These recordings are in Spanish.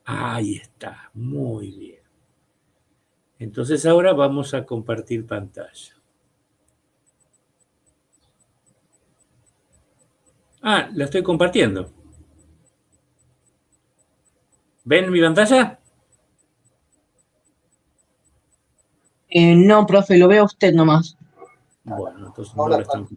Ahí está, muy bien. Entonces ahora vamos a compartir pantalla. Ah, la estoy compartiendo. ¿Ven mi pantalla? No, profe, lo veo a usted nomás. Bueno, entonces no la están...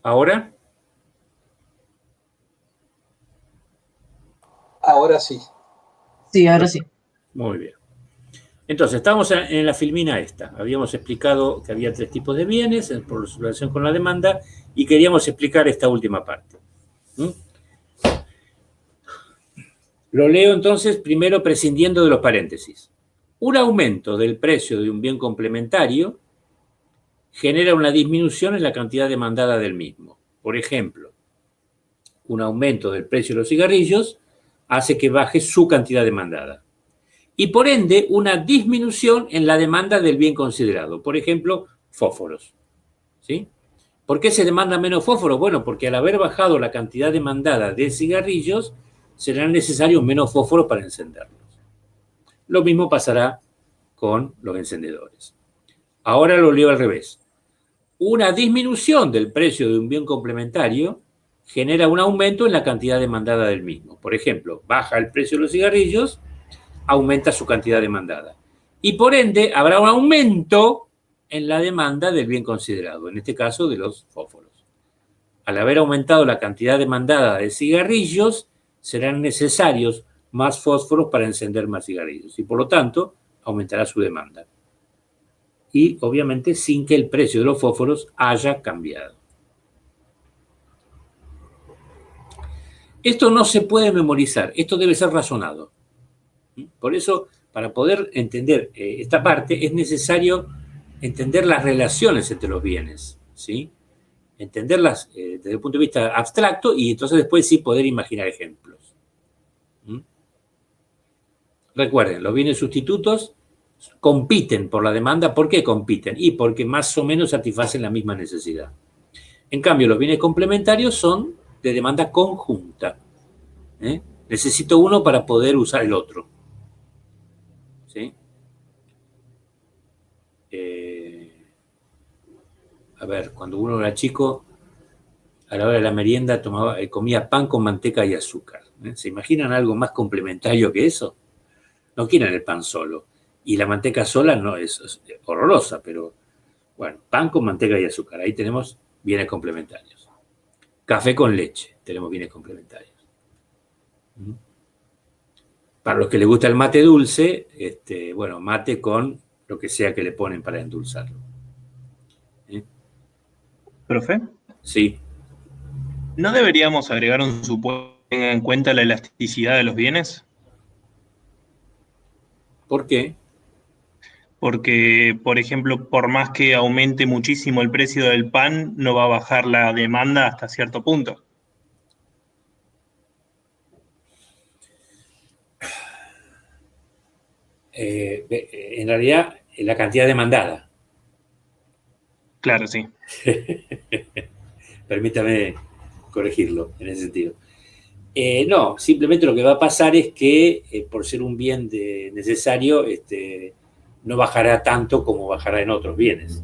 ¿Ahora? Ahora sí. Sí, ahora sí. Muy bien. Entonces, estamos en la filmina esta. Habíamos explicado que había 3 tipos de bienes por su relación con la demanda y queríamos explicar esta última parte. Lo leo entonces primero prescindiendo de los paréntesis. Un aumento del precio de un bien complementario genera una disminución en la cantidad demandada del mismo. Por ejemplo, un aumento del precio de los cigarrillos hace que baje su cantidad demandada. Y por ende, una disminución en la demanda del bien considerado. Por ejemplo, fósforos. ¿Sí? ¿Por qué se demanda menos fósforos? Bueno, porque al haber bajado la cantidad demandada de cigarrillos, serán necesarios menos fósforos para encenderlos. Lo mismo pasará con los encendedores. Ahora lo leo al revés. Una disminución del precio de un bien complementario genera un aumento en la cantidad demandada del mismo. Por ejemplo, baja el precio de los cigarrillos, aumenta su cantidad demandada. Y por ende, habrá un aumento en la demanda del bien considerado, en este caso de los fósforos. Al haber aumentado la cantidad demandada de cigarrillos, serán necesarios más fósforos para encender más cigarrillos y por lo tanto aumentará su demanda. Y obviamente sin que el precio de los fósforos haya cambiado. Esto no se puede memorizar, esto debe ser razonado. Por eso, para poder entender esta parte, es necesario entender las relaciones entre los bienes, ¿sí? Entenderlas desde el punto de vista abstracto y entonces después sí poder imaginar ejemplos. Recuerden, los bienes sustitutos compiten por la demanda. ¿Por qué compiten? Y porque más o menos satisfacen la misma necesidad. En cambio, los bienes complementarios son de demanda conjunta. Necesito uno para poder usar el otro. ¿Sí? A ver, cuando uno era chico, a la hora de la merienda comía pan con manteca y azúcar. ¿Se imaginan algo más complementario que eso? No quieren el pan solo. Y la manteca sola no es horrorosa, pero bueno, pan con manteca y azúcar. Ahí tenemos bienes complementarios. Café con leche, tenemos bienes complementarios. Para los que les gusta el mate dulce, bueno, mate con lo que sea que le ponen para endulzarlo. ¿Profe? Sí. ¿No deberíamos agregar un supuesto que tenga en cuenta la elasticidad de los bienes? ¿Por qué? Porque, por ejemplo, por más que aumente muchísimo el precio del pan, no va a bajar la demanda hasta cierto punto. En realidad, la cantidad demandada. Claro, sí. Permítame corregirlo en ese sentido. No, simplemente lo que va a pasar es que por ser un bien necesario, no bajará tanto como bajará en otros bienes.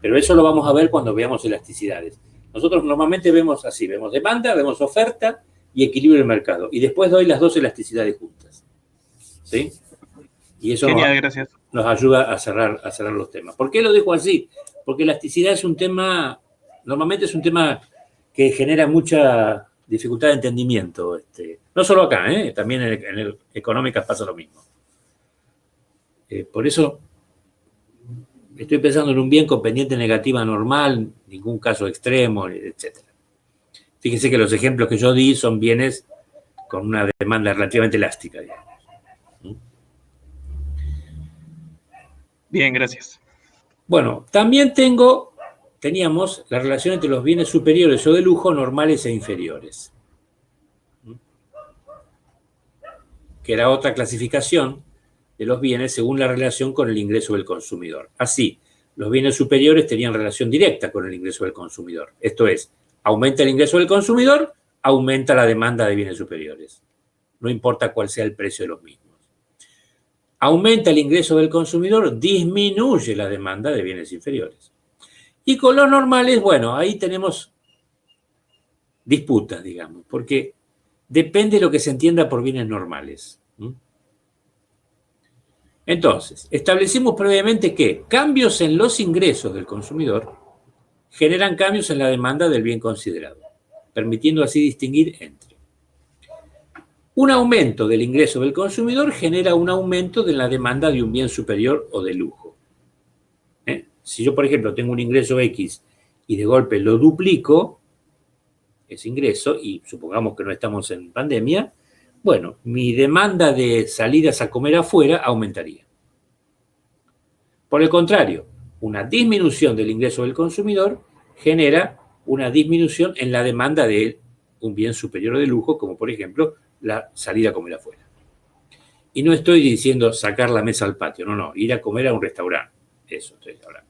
Pero eso lo vamos a ver cuando veamos elasticidades. Nosotros normalmente vemos así, vemos demanda, vemos oferta y equilibrio del mercado. Y después doy las dos elasticidades juntas. ¿Sí? Y eso Genial, nos ayuda a cerrar los temas. ¿Por qué lo dejo así? Porque elasticidad es un tema, normalmente es un tema que genera mucha dificultad de entendimiento. No solo acá, también en económicas pasa lo mismo. Por eso estoy pensando en un bien con pendiente negativa normal, ningún caso extremo, etc. Fíjense que los ejemplos que yo di son bienes con una demanda relativamente elástica, digamos. Bien, gracias. Bueno, también teníamos la relación entre los bienes superiores o de lujo, normales e inferiores, que era otra clasificación de los bienes según la relación con el ingreso del consumidor. Así, los bienes superiores tenían relación directa con el ingreso del consumidor. Esto es, aumenta el ingreso del consumidor, aumenta la demanda de bienes superiores. No importa cuál sea el precio de los mismos. Aumenta el ingreso del consumidor, disminuye la demanda de bienes inferiores. Y con los normales, bueno, ahí tenemos disputas, digamos, porque depende de lo que se entienda por bienes normales. Entonces, establecimos previamente que cambios en los ingresos del consumidor generan cambios en la demanda del bien considerado, permitiendo así distinguir entre un aumento del ingreso del consumidor genera un aumento de la demanda de un bien superior o de lujo. Si yo, por ejemplo, tengo un ingreso X y de golpe lo duplico, ese ingreso, y supongamos que no estamos en pandemia, bueno, mi demanda de salidas a comer afuera aumentaría. Por el contrario, una disminución del ingreso del consumidor genera una disminución en la demanda de un bien superior de lujo, como por ejemplo la salida a comer afuera. Y no estoy diciendo sacar la mesa al patio, no, ir a comer a un restaurante. Eso estoy hablando.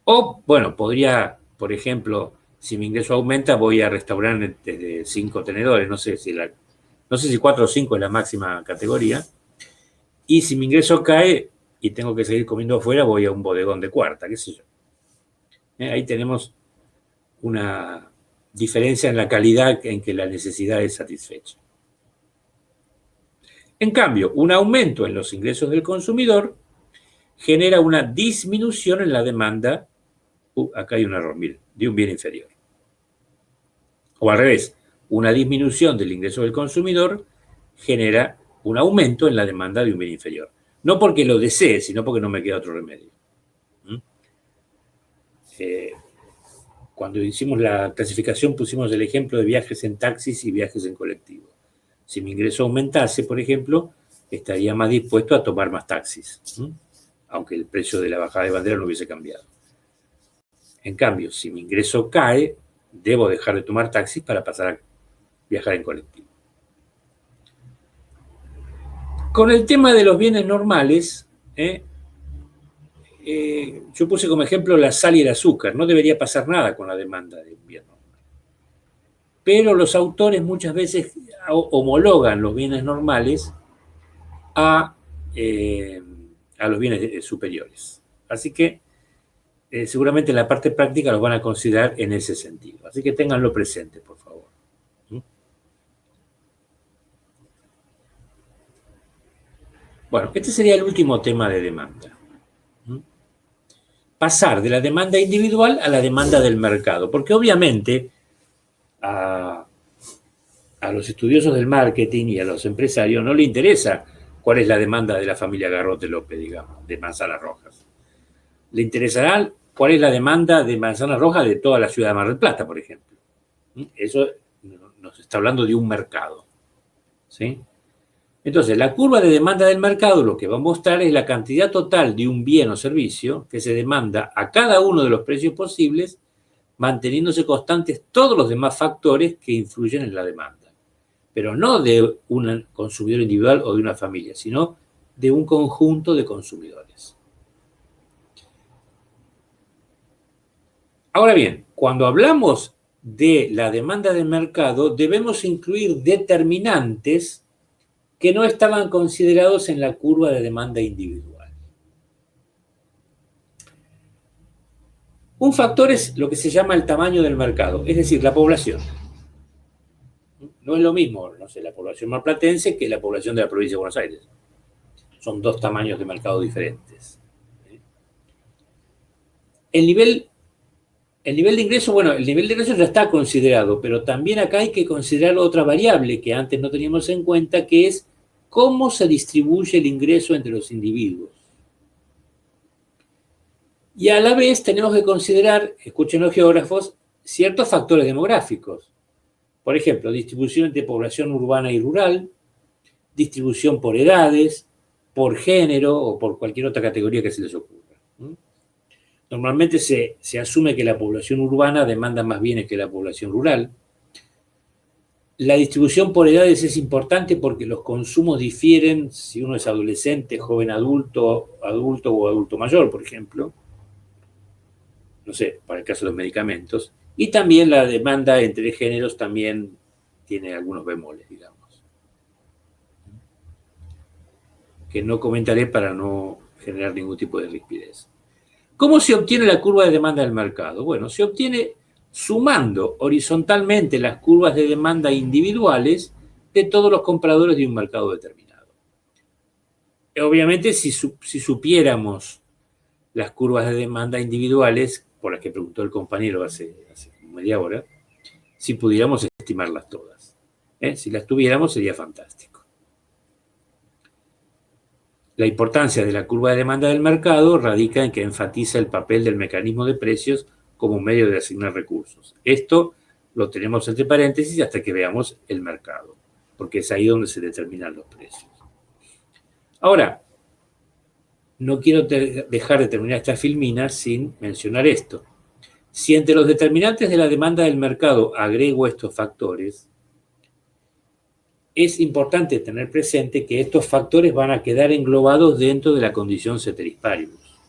O, bueno, podría, por ejemplo, si mi ingreso aumenta, voy a restaurantes de 5 tenedores, no sé si 4 o 5 es la máxima categoría. Y si mi ingreso cae y tengo que seguir comiendo afuera, voy a un bodegón de cuarta, qué sé yo. Ahí tenemos una diferencia en la calidad en que la necesidad es satisfecha. En cambio, un aumento en los ingresos del consumidor genera una disminución en la demanda, acá hay un error, miren, de un bien inferior. O al revés, una disminución del ingreso del consumidor genera un aumento en la demanda de un bien inferior. No porque lo desee, sino porque no me queda otro remedio. Cuando hicimos la clasificación pusimos el ejemplo de viajes en taxis y viajes en colectivo. Si mi ingreso aumentase, por ejemplo, estaría más dispuesto a tomar más taxis, aunque el precio de la bajada de bandera no hubiese cambiado. En cambio, si mi ingreso cae, debo dejar de tomar taxis para pasar a viajar en colectivo. Con el tema de los bienes normales, yo puse como ejemplo la sal y el azúcar. No debería pasar nada con la demanda de un bien normal. Pero los autores muchas veces homologan los bienes normales a los bienes superiores. Así que seguramente en la parte práctica los van a considerar en ese sentido. Así que ténganlo presente, por favor. Bueno, este sería el último tema de demanda. Pasar de la demanda individual a la demanda del mercado, porque obviamente a los estudiosos del marketing y a los empresarios no les interesa cuál es la demanda de la familia Garrote López, digamos, de manzanas rojas. Le interesará cuál es la demanda de manzanas rojas de toda la ciudad de Mar del Plata, por ejemplo. Eso nos está hablando de un mercado, ¿sí? Entonces, la curva de demanda del mercado lo que va a mostrar es la cantidad total de un bien o servicio que se demanda a cada uno de los precios posibles, manteniéndose constantes todos los demás factores que influyen en la demanda. Pero no de un consumidor individual o de una familia, sino de un conjunto de consumidores. Ahora bien, cuando hablamos de la demanda del mercado, debemos incluir determinantes que no estaban considerados en la curva de demanda individual. Un factor es lo que se llama el tamaño del mercado, es decir, la población. No es lo mismo, no sé, la población marplatense que la población de la provincia de Buenos Aires. Son dos tamaños de mercado diferentes. El nivel de ingreso, bueno, el nivel de ingreso ya está considerado, pero también acá hay que considerar otra variable que antes no teníamos en cuenta, que es cómo se distribuye el ingreso entre los individuos. Y a la vez tenemos que considerar, escuchen los geógrafos, ciertos factores demográficos. Por ejemplo, distribución entre población urbana y rural, distribución por edades, por género o por cualquier otra categoría que se les ocurra. Normalmente se asume que la población urbana demanda más bienes que la población rural. La distribución por edades es importante porque los consumos difieren si uno es adolescente, joven adulto o adulto mayor, por ejemplo. no sé, para el caso de los medicamentos, y también la demanda entre géneros también tiene algunos bemoles, digamos, que no comentaré para no generar ningún tipo de rispidez. ¿Cómo se obtiene la curva de demanda del mercado? Bueno, se obtiene sumando horizontalmente las curvas de demanda individuales de todos los compradores de un mercado determinado. Obviamente, si supiéramos las curvas de demanda individuales, por las que preguntó el compañero hace media hora, si pudiéramos estimarlas todas. Si las tuviéramos, sería fantástico. La importancia de la curva de demanda del mercado radica en que enfatiza el papel del mecanismo de precios como medio de asignar recursos. Esto lo tenemos entre paréntesis hasta que veamos el mercado, porque es ahí donde se determinan los precios. Ahora, no quiero dejar de terminar esta filmina sin mencionar esto. Si entre los determinantes de la demanda del mercado agrego estos factores, es importante tener presente que estos factores van a quedar englobados dentro de la condición ceteris paribus.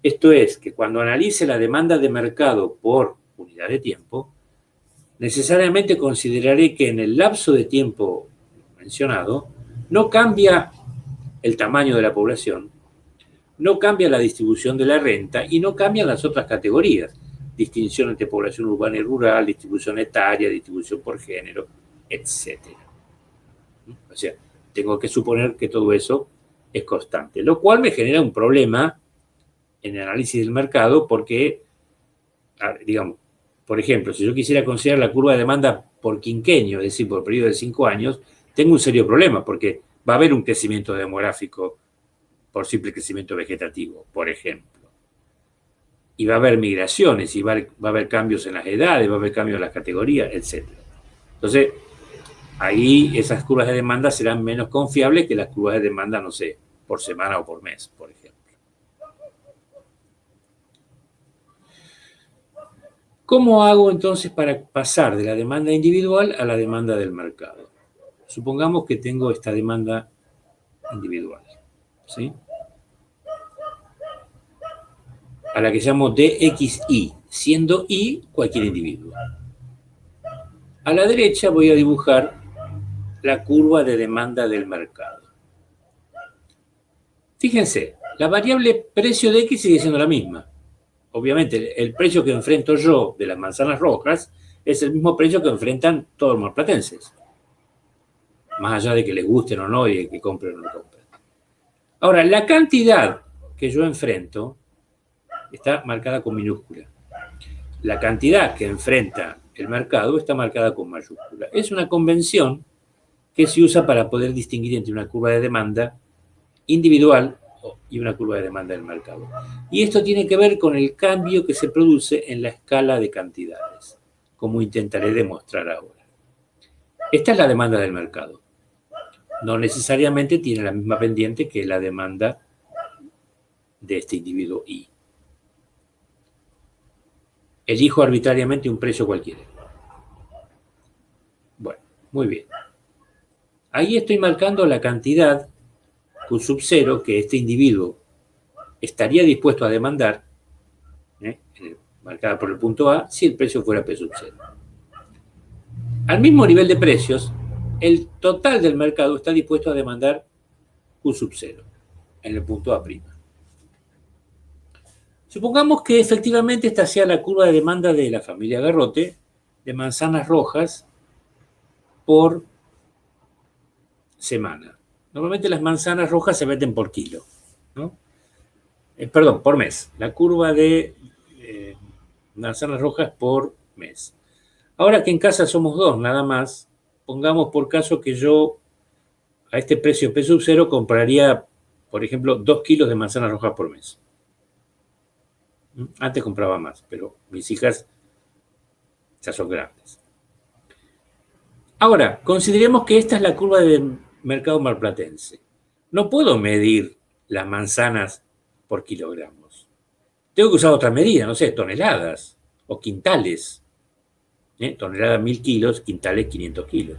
Esto es, que cuando analice la demanda de mercado por unidad de tiempo, necesariamente consideraré que en el lapso de tiempo mencionado no cambia el tamaño de la población, no cambia la distribución de la renta y no cambian las otras categorías, distinción entre población urbana y rural, distribución etaria, distribución por género, etc. O sea, tengo que suponer que todo eso es constante, lo cual me genera un problema en el análisis del mercado porque, digamos, por ejemplo, si yo quisiera considerar la curva de demanda por quinquenio, es decir, por periodo de 5 años, tengo un serio problema porque va a haber un crecimiento demográfico por simple crecimiento vegetativo, por ejemplo. Y va a haber migraciones, y va a haber cambios en las edades, va a haber cambios en las categorías, etc. Entonces, ahí esas curvas de demanda serán menos confiables que las curvas de demanda, no sé, por semana o por mes, por ejemplo. ¿Cómo hago entonces para pasar de la demanda individual a la demanda del mercado? Supongamos que tengo esta demanda individual, ¿sí? A la que llamo DXI, siendo I cualquier individuo. A la derecha voy a dibujar la curva de demanda del mercado. Fíjense, la variable precio de X sigue siendo la misma. Obviamente, el precio que enfrento yo de las manzanas rojas es el mismo precio que enfrentan todos los marplatenses. Más allá de que les gusten o no y de que compren o no compren. Ahora, la cantidad que yo enfrento está marcada con minúscula. La cantidad que enfrenta el mercado está marcada con mayúscula. Es una convención que se usa para poder distinguir entre una curva de demanda individual y una curva de demanda del mercado. Y esto tiene que ver con el cambio que se produce en la escala de cantidades, como intentaré demostrar ahora. Esta es la demanda del mercado. No necesariamente tiene la misma pendiente que la demanda de este individuo I. Elijo arbitrariamente un precio cualquiera. Bueno, muy bien. Ahí estoy marcando la cantidad Q sub 0 que este individuo estaría dispuesto a demandar, marcada por el punto A, si el precio fuera P sub 0. Al mismo nivel de precios, el total del mercado está dispuesto a demandar Q sub 0 en el punto A'. Supongamos que efectivamente esta sea la curva de demanda de la familia Garrote de manzanas rojas por semana. Normalmente las manzanas rojas se venden por kilo, ¿no? Perdón, por mes. La curva de manzanas rojas por mes. Ahora que en casa somos 2 nada más, pongamos por caso que yo a este precio P sub 0 compraría, por ejemplo, 2 kilos de manzanas rojas por mes. Antes compraba más, pero mis hijas ya son grandes. Ahora, consideremos que esta es la curva del mercado marplatense. No puedo medir las manzanas por kilogramos. Tengo que usar otra medida, no sé, toneladas o quintales. Toneladas 1000 kilos, quintales 500 kilos.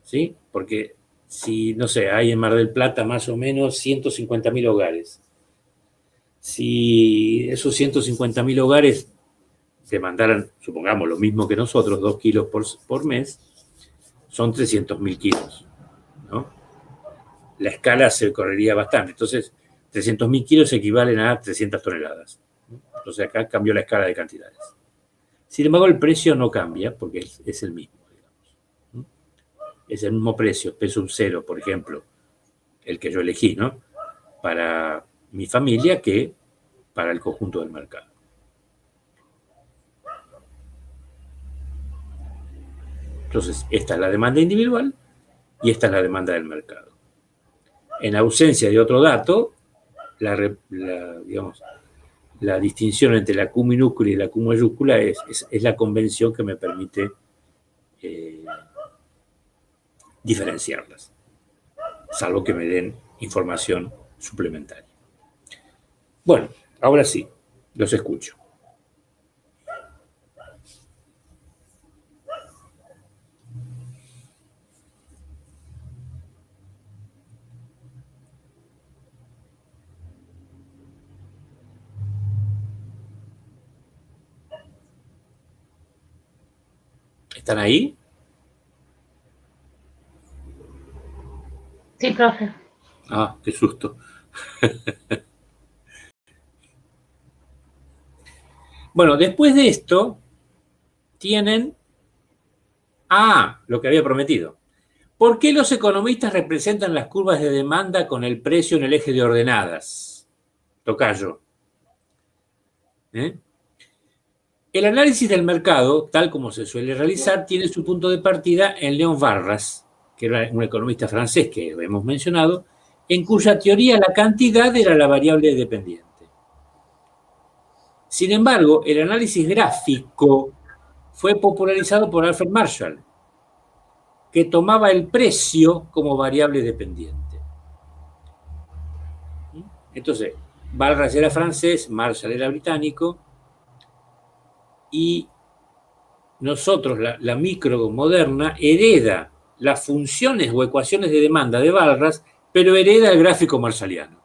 ¿Sí? Porque si, no sé, hay en Mar del Plata más o menos 150.000 hogares. Si esos 150.000 hogares demandaran, supongamos, lo mismo que nosotros, 2 kilos por mes, son 300.000 kilos, ¿no? La escala se correría bastante. Entonces, 300.000 kilos equivalen a 300 toneladas. Entonces, acá cambió la escala de cantidades. Sin embargo, el precio no cambia porque es el mismo, digamos. Es el mismo precio, peso cero, por ejemplo, el que yo elegí, ¿no? Para mi familia que para el conjunto del mercado. Entonces, esta es la demanda individual y esta es la demanda del mercado. En ausencia de otro dato, digamos, la distinción entre la Q minúscula y la Q mayúscula es la convención que me permite diferenciarlas, salvo que me den información suplementaria. Bueno, ahora sí, los escucho. ¿Están ahí? Sí, profe. Ah, qué susto. Bueno, después de esto, tienen lo que había prometido. ¿Por qué los economistas representan las curvas de demanda con el precio en el eje de ordenadas? Tocayo. El análisis del mercado, tal como se suele realizar, tiene su punto de partida en Léon Barras, que era un economista francés que hemos mencionado, en cuya teoría la cantidad era la variable dependiente. Sin embargo, el análisis gráfico fue popularizado por Alfred Marshall, que tomaba el precio como variable dependiente. Entonces, Barras era francés, Marshall era británico, y nosotros, la micro moderna, hereda las funciones o ecuaciones de demanda de Barras, pero hereda el gráfico marshalliano.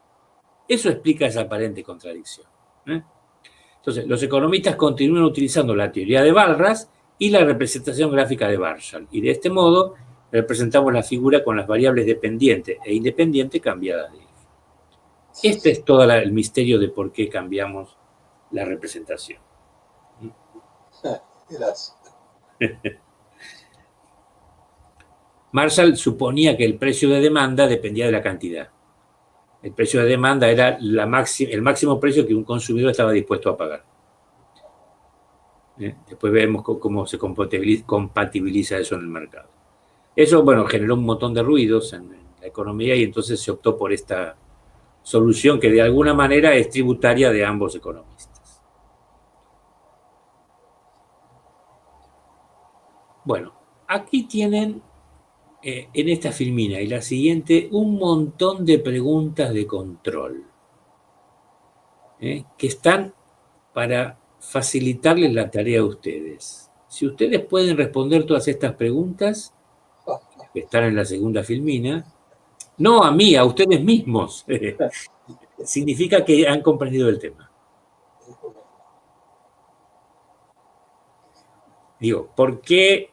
Eso explica esa aparente contradicción. Entonces, los economistas continúan utilizando la teoría de Barras y la representación gráfica de Marshall. Y de este modo representamos la figura con las variables dependiente e independiente cambiadas de eje. Este es todo el misterio de por qué cambiamos la representación. Gracias. Marshall suponía que el precio de demanda dependía de la cantidad. El precio de demanda era el máximo precio que un consumidor estaba dispuesto a pagar. Después vemos cómo se compatibiliza eso en el mercado. Eso, bueno, generó un montón de ruidos en la economía y entonces se optó por esta solución que de alguna manera es tributaria de ambos economistas. Bueno, aquí tienen en esta filmina y la siguiente un montón de preguntas de control que están para facilitarles la tarea a ustedes. Si ustedes pueden responder todas estas preguntas que están en la segunda filmina, no a mí, a ustedes mismos, significa que han comprendido el tema. Digo, ¿por qué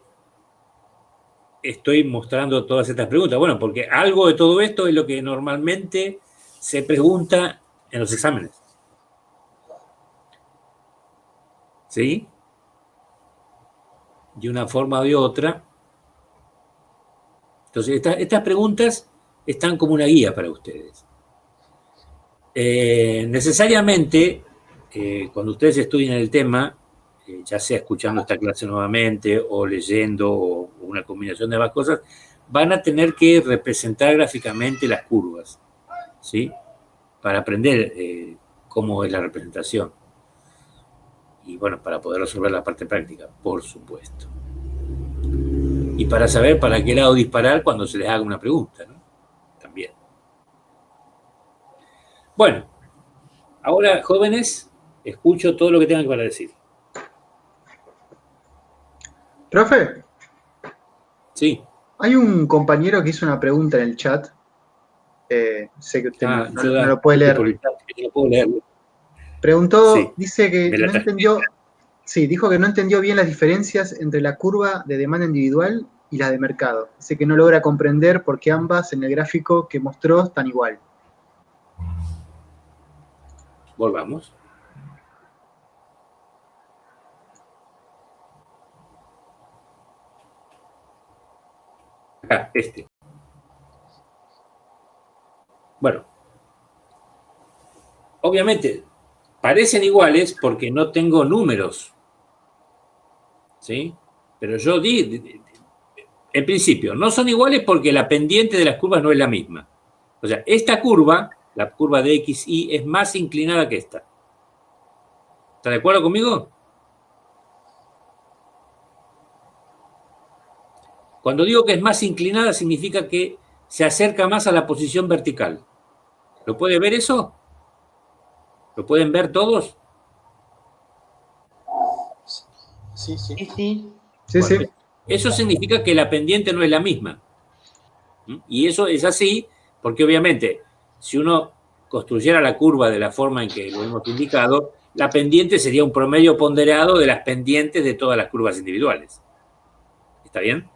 estoy mostrando todas estas preguntas? Bueno, porque algo de todo esto es lo que normalmente se pregunta en los exámenes. ¿Sí? De una forma o de otra. Entonces, estas preguntas están como una guía para ustedes. Necesariamente, cuando ustedes estudien el tema, ya sea escuchando esta clase nuevamente o leyendo o una combinación de ambas cosas, van a tener que representar gráficamente las curvas, ¿sí? Para aprender cómo es la representación. Y bueno, para poder resolver la parte práctica, por supuesto. Y para saber para qué lado disparar cuando se les haga una pregunta, ¿no? También. Bueno, ahora, jóvenes, escucho todo lo que tengan para decir. Profe, Sí. hay un compañero que hizo una pregunta en el chat. Sé que usted no lo puede leer. No puedo leerlo. Preguntó, Sí, dice que de la no entendió, sí, dijo que no entendió bien las diferencias entre la curva de demanda individual y la de mercado. Dice que no logra comprender por qué ambas en el gráfico que mostró están igual. Volvamos. Acá, este. Bueno, obviamente parecen iguales porque no tengo números, ¿sí? Pero yo di, en principio, no son iguales porque la pendiente de las curvas no es la misma. O sea, esta curva, la curva de XY, es más inclinada que esta. ¿Está de acuerdo conmigo? Cuando digo que es más inclinada, significa que se acerca más a la posición vertical. ¿Lo puede ver eso? ¿Lo pueden ver todos? Sí, sí. Sí. Sí, Bueno, sí. eso significa que la pendiente no es la misma. Y eso es así porque obviamente si uno construyera la curva de la forma en que lo hemos indicado, la pendiente sería un promedio ponderado de las pendientes de todas las curvas individuales. ¿Está bien?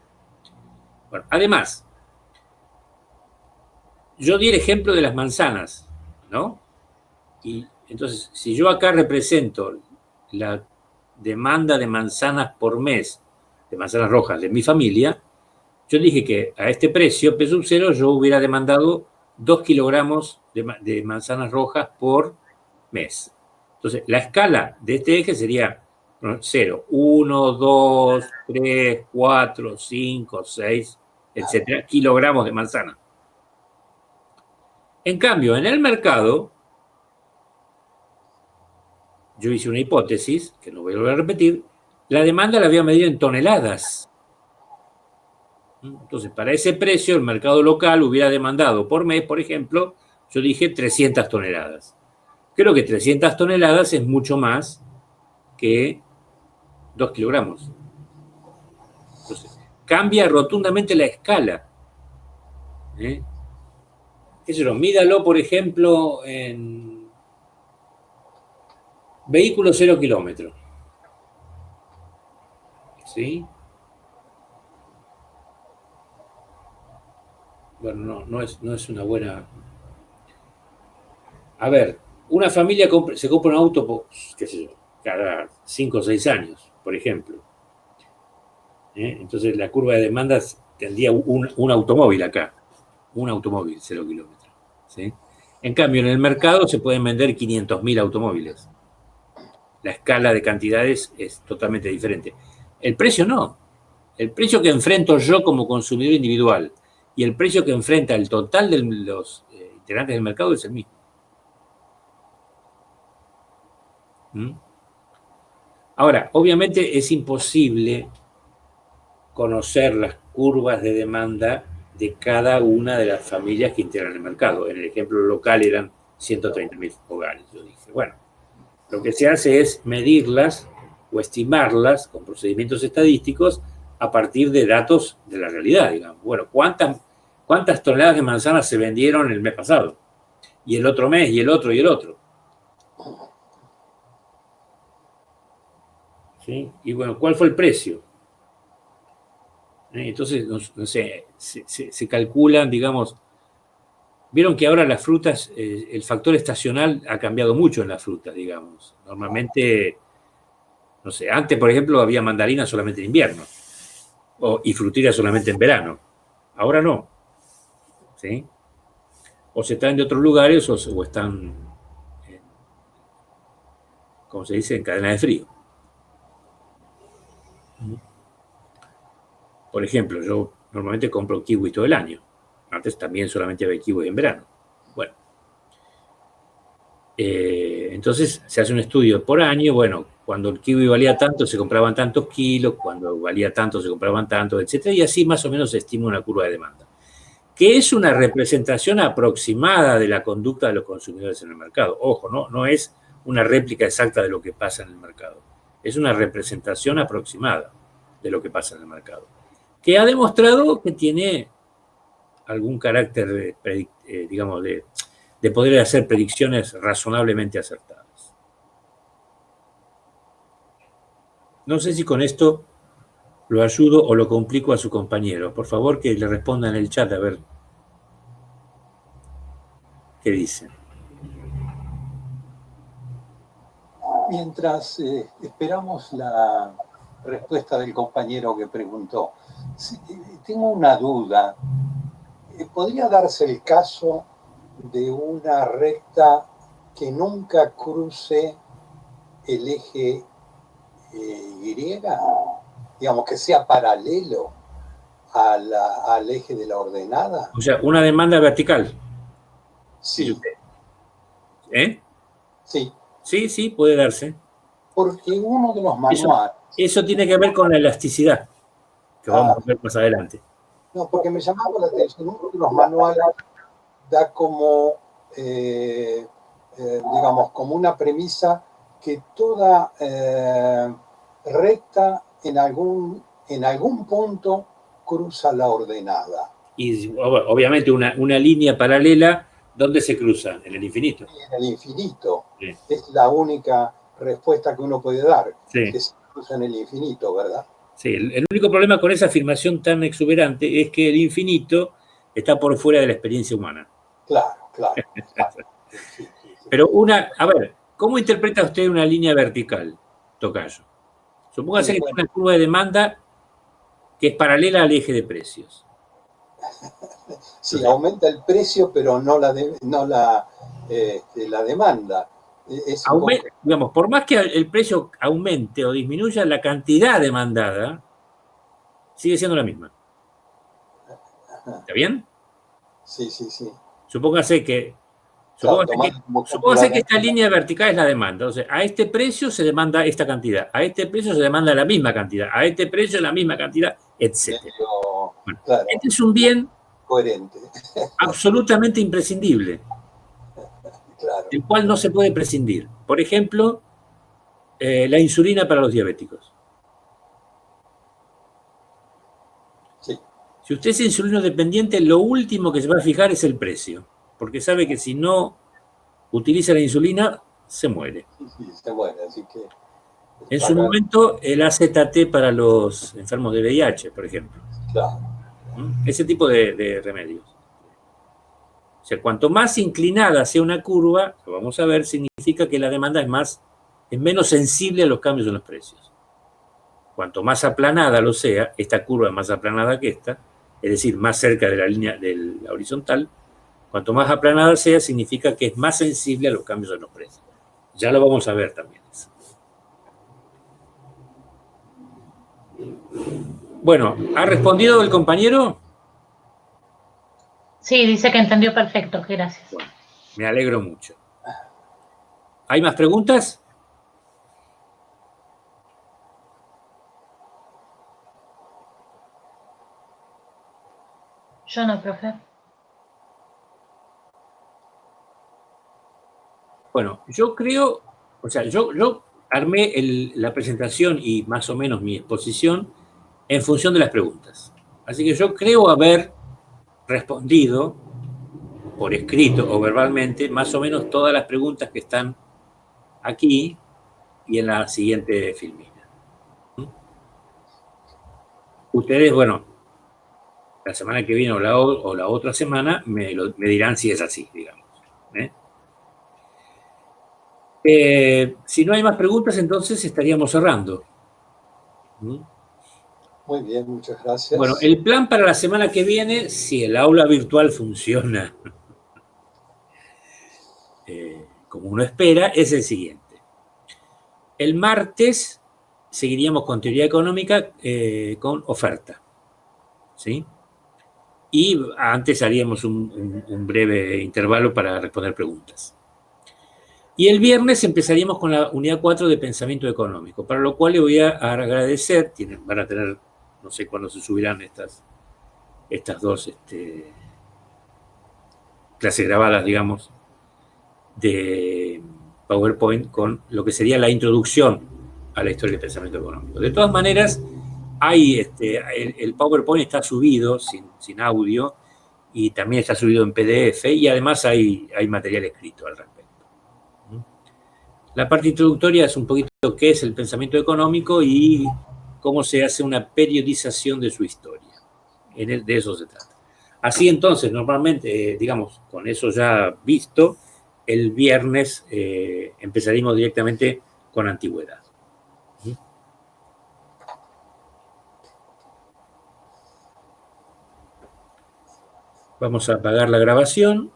Bueno, además, yo di el ejemplo de las manzanas, ¿no? Y entonces, si yo acá represento la demanda de manzanas por mes, de manzanas rojas de mi familia, yo dije que a este precio, P sub 0, yo hubiera demandado 2 kilogramos de manzanas rojas por mes. Entonces, la escala de este eje sería 0, 1, 2, 3, 4, 5, 6, etcétera, kilogramos de manzana. En cambio, en el mercado, yo hice una hipótesis, que no voy a volver a repetir, la demanda la había medido en toneladas. Entonces, para ese precio, el mercado local hubiera demandado por mes, por ejemplo, yo dije 300 toneladas. Creo que 300 toneladas es mucho más que 2 kilogramos. Entonces, cambia rotundamente la escala. ¿Eh? Eso, mídalo, por ejemplo, en vehículo 0 kilómetros. ¿Sí? Bueno, no es una buena... A ver, una familia se compra un auto, qué sé yo, cada 5 o 6 años, por ejemplo. Entonces la curva de demandas tendría un automóvil acá, un automóvil 0 kilómetros. ¿Sí? En cambio, en el mercado se pueden vender 500.000 automóviles. La escala de cantidades es totalmente diferente. El precio no. El precio que enfrento yo como consumidor individual y el precio que enfrenta el total de los integrantes del mercado es el mismo. Ahora, obviamente es imposible conocer las curvas de demanda de cada una de las familias que integran el mercado. En el ejemplo local eran 130.000 hogares. Yo dije, bueno, lo que se hace es medirlas o estimarlas con procedimientos estadísticos a partir de datos de la realidad, digamos. Bueno, ¿cuántas toneladas de manzanas se vendieron el mes pasado? Y el otro mes, y el otro, y el otro. ¿Sí? Y bueno, ¿cuál fue el precio? Entonces, no sé, se calculan, digamos, vieron que ahora las frutas, el factor estacional ha cambiado mucho en las frutas, digamos. Normalmente, no sé, antes, por ejemplo, había mandarinas solamente en invierno y frutitas solamente en verano. Ahora no. ¿Sí? O se traen de otros lugares o están, como se dice, en cadena de frío. Por ejemplo, yo normalmente compro kiwi todo el año. Antes también solamente había kiwi en verano. Bueno. Entonces se hace un estudio por año. Bueno, cuando el kiwi valía tanto, se compraban tantos kilos. Cuando valía tanto, se compraban tantos, etc. Y así más o menos se estima una curva de demanda, que es una representación aproximada de la conducta de los consumidores en el mercado. Ojo, no es una réplica exacta de lo que pasa en el mercado. Es una representación aproximada de lo que pasa en el mercado, que ha demostrado que tiene algún carácter, digamos, de poder hacer predicciones razonablemente acertadas. No sé si con esto lo ayudo o lo complico a su compañero. Por favor, que le responda en el chat a ver qué dice. Mientras esperamos la respuesta del compañero que preguntó, tengo una duda. ¿Podría darse el caso de una recta que nunca cruce el eje Y? Digamos, que sea paralelo al eje de la ordenada. O sea, una demanda vertical. Sí. ¿Eh? Sí. Sí, puede darse. Porque uno de los manuales... Eso tiene que ver con la elasticidad, que vamos a ver más adelante. No, porque me llamaba la atención, uno de los manuales da como, digamos, como una premisa que toda recta en algún punto cruza la ordenada. Y obviamente una línea paralela, ¿dónde se cruza? En el infinito. En el infinito. Sí. Es la única respuesta que uno puede dar, sí. Que se cruza en el infinito, ¿verdad? Sí, el único problema con esa afirmación tan exuberante es que el infinito está por fuera de la experiencia humana. Claro. Sí. Pero a ver, ¿cómo interpreta usted una línea vertical, tocayo? Supóngase que tiene una curva de demanda que es paralela al eje de precios. Sí, aumenta el precio, pero no la demanda. Digamos, por más que el precio aumente o disminuya, la cantidad demandada sigue siendo la misma. ¿Está bien? Sí. Supóngase que esta línea vertical es la demanda. O sea, a este precio se demanda esta cantidad, a este precio se demanda la misma cantidad, a este precio la misma cantidad, etc. Bueno, claro, este es un bien coherente, absolutamente imprescindible, claro, del cual no se puede prescindir. Por ejemplo, la insulina para los diabéticos. Sí. Si usted es insulino dependiente, lo último que se va a fijar es el precio, porque sabe que si no utiliza la insulina, se muere. Sí, se muere, así que... En su momento, el AZT para los enfermos de VIH, por ejemplo. Claro. Ese tipo de remedios. O sea, cuanto más inclinada sea una curva, lo vamos a ver, significa que la demanda es menos sensible a los cambios en los precios. Cuanto más aplanada lo sea, esta curva es más aplanada que esta, es decir, más cerca de la línea de la horizontal, cuanto más aplanada sea, significa que es más sensible a los cambios en los precios. Ya lo vamos a ver también. Bueno, ¿ha respondido el compañero? Sí, dice que entendió perfecto, gracias. Bueno, me alegro mucho. ¿Hay más preguntas? Yo no, profe. Bueno, yo creo, o sea, yo armé la presentación y más o menos mi exposición en función de las preguntas. Así que yo creo haber respondido por escrito o verbalmente más o menos todas las preguntas que están aquí y en la siguiente filmina. Ustedes, bueno, la semana que viene o la otra semana me dirán si es así, digamos. Si no hay más preguntas, entonces estaríamos cerrando. Muy bien, muchas gracias. Bueno, el plan para la semana que viene, si el aula virtual funciona como uno espera, es el siguiente. El martes seguiríamos con teoría económica con oferta. ¿Sí? Y antes haríamos un breve intervalo para responder preguntas. Y el viernes empezaríamos con la unidad 4 de pensamiento económico, para lo cual le voy a agradecer, van a tener, no sé cuándo se subirán estas dos clases grabadas, digamos, de PowerPoint con lo que sería la introducción a la historia del pensamiento económico. De todas maneras, el PowerPoint está subido sin audio y también está subido en PDF y además hay material escrito al respecto. La parte introductoria es un poquito lo que es el pensamiento económico y cómo se hace una periodización de su historia. De eso se trata. Así entonces, normalmente, digamos, con eso ya visto, el viernes empezaremos directamente con antigüedad. Vamos a apagar la grabación.